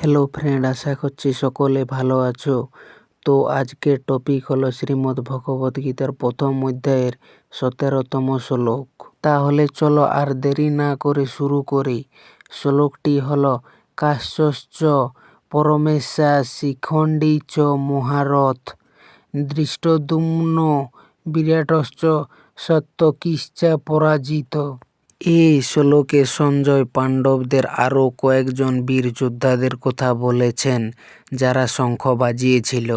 Hello friend, আশা করছি সকলে ভালো আছো। তো আজকের টপিক হলো শ্রীমদ্ ভগবদ গীতার প্রথম অধ্যায়ের 17তম শ্লোক। তাহলে চলো আর দেরি না করে শুরু করি। শ্লোকটি হলো কাশ্যশ্চ পরমেশ্বর শিখণ্ডী চ মহারথ দৃষ্টদ্যুম্ন বিরাটশ্চ সাত্যকীশ্চ পরাজিত। এই শ্লোকে সঞ্জয় পাণ্ডবদের আরও কয়েকজন বীর যোদ্ধাদের কথা বলেছেন যারা শঙ্খ বাজিয়েছিল।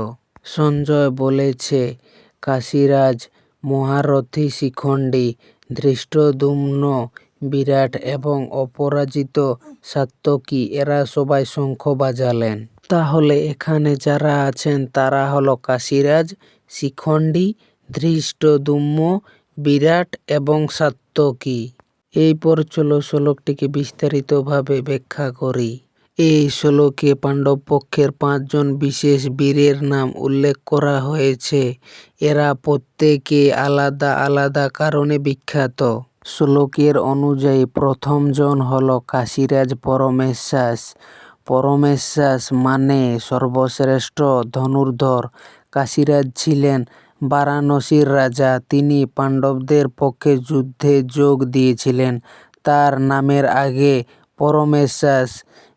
সঞ্জয় বলেছে কাশীরাজ, মহারথী শিখণ্ডী, ধৃষ্টদ্যুম্ন, বিরাট এবং অপরাজিত সাত্যকী এরা সবাই শঙ্খ বাজালেন। তাহলে এখানে যারা আছেন তারা হলো কাশীরাজ, শিখণ্ডী, ধৃষ্টদ্যুম্ন, বিরাট এবং সাত্যকী। এরপর চলো শ্লোকটিকে বিস্তারিতভাবে ব্যাখ্যা করি। এই শ্লোকে পাণ্ডব পক্ষের 5 জন বিশেষ বীরের নাম উল্লেখ করা হয়েছে। এরা প্রত্যেকে আলাদা আলাদা কারণে বিখ্যাত। শ্লোকের অনুযায়ী প্রথম জন হল কাশীরাজ পরমেশ্বর। পরমেশ্বর মানে সর্বশ্রেষ্ঠ ধনুর্ধর। কাশীরাজ ছিলেন বারাণসীর রাজা। তিনি পাণ্ডবদের পক্ষে যুদ্ধে যোগ দিয়েছিলেন। তার নামের আগে পরমেশ্বর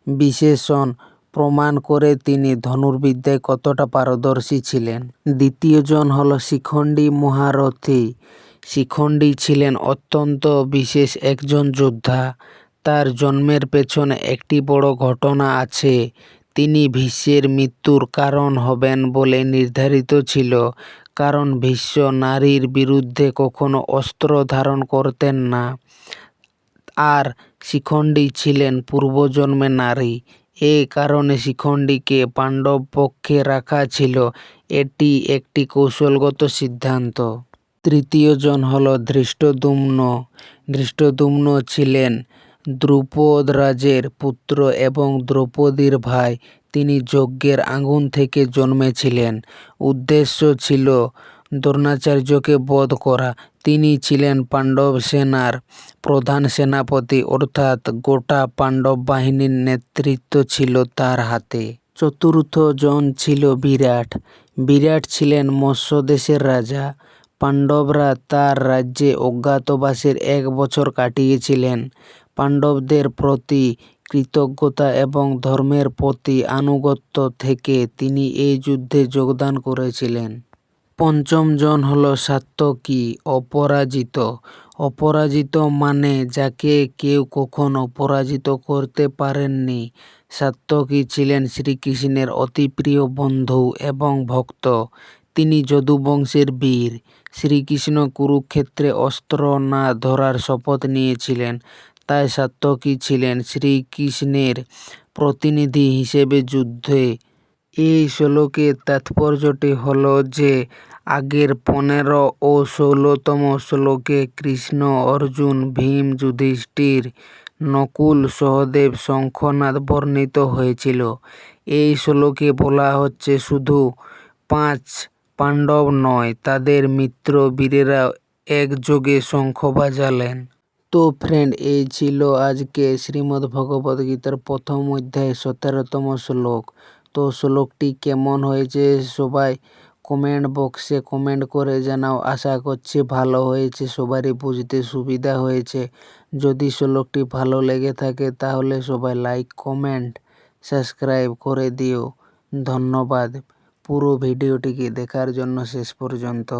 বিশেষণ প্রমাণ করে তিনি ধনুর্বিদ্যায় কতটা পারদর্শী ছিলেন। দ্বিতীয় জন হল শিখণ্ডী মহারথী। শিখণ্ডী ছিলেন অত্যন্ত বিশেষ একজন যোদ্ধা। তার জন্মের পেছনে একটি বড় ঘটনা আছে। তিনি ভীষ্মের মৃত্যুর কারণ হবেন বলে নির্ধারিত ছিল, কারণ ভীষ্ম নারীর বিরুদ্ধে কখনো অস্ত্র ধারণ করতেন না। আর শিখণ্ডী ছিলেন পূর্বজন্মে নারী। এই কারণে শিখণ্ডীকে পাণ্ডব পক্ষে রাখা ছিল। এটি একটি কৌশলগত সিদ্ধান্ত। তৃতীয় জন হল ধৃষ্টদ্যুম্ন। ধৃষ্টদ্যুম্ন ছিলেন দ্রুপদ রাজের পুত্র এবং দ্রৌপদীর ভাই। তিনি যজ্ঞের আগুন থেকে জন্মেছিলেন। উদ্দেশ্য ছিল দ্রোণাচার্যকে বধ করা। তিনি ছিলেন পাণ্ডব সেনার প্রধান সেনাপতি, অর্থাৎ গোটা পাণ্ডব বাহিনীর নেতৃত্ব ছিল তার হাতে। চতুর্থ জন ছিল বিরাট। বিরাট ছিলেন মৎস্য দেশের রাজা। পাণ্ডবরা তার রাজ্যে অজ্ঞাতবাসের 1 বছর কাটিয়েছিলেন। পাণ্ডবদের প্রতি কৃতজ্ঞতা এবং ধর্মের প্রতি আনুগত্য থেকে তিনি এই যুদ্ধে যোগদান করেছিলেন। পঞ্চম জন হল সাত্যকী, অপরাজিত। অপরাজিত মানে যাকে কেউ কখনো পরাজিত করতে পারেননি। সাত্যকী ছিলেন শ্রীকৃষ্ণের অতি প্রিয় বন্ধু এবং ভক্ত। তিনি যদুবংশের বীর। শ্রীকৃষ্ণ কুরুক্ষেত্রে অস্ত্র না ধরার শপথ নিয়েছিলেন, তাই সাত্যকী ছিলেন শ্রীকৃষ্ণের প্রতিনিধি হিসেবে যুদ্ধে। এই শ্লোকের তাৎপর্যটি হল যে আগের 15 ও 16তম শ্লোকে কৃষ্ণ, অর্জুন, ভীম, যুধিষ্ঠির, নকুল, সহদেব, শঙ্খনাদ বর্ণিত হয়েছিল। এই শ্লোকে বলা হচ্ছে শুধু 5 পাণ্ডব নয়, তাদের মিত্র বীরেরা একযোগে শঙ্খ বাজালেন। তো ফ্রেন্ড, এই ছিল আজকে শ্রীমদ্ ভগবদ গীতার প্রথম অধ্যায় 17তম শ্লোক। তো শ্লোকটি কেমন হয়েছে সবাই কমেন্ট বক্সে কমেন্ট করে জানাও। আশা করছি ভালো হয়েছে, সবারই বুঝতে সুবিধা হয়েছে। যদি শ্লোকটি ভালো লেগে থাকে তাহলে সবাই লাইক, কমেন্ট, সাবস্ক্রাইব করে দিও। ধন্যবাদ পুরো ভিডিওটিকে দেখার জন্য শেষ পর্যন্ত।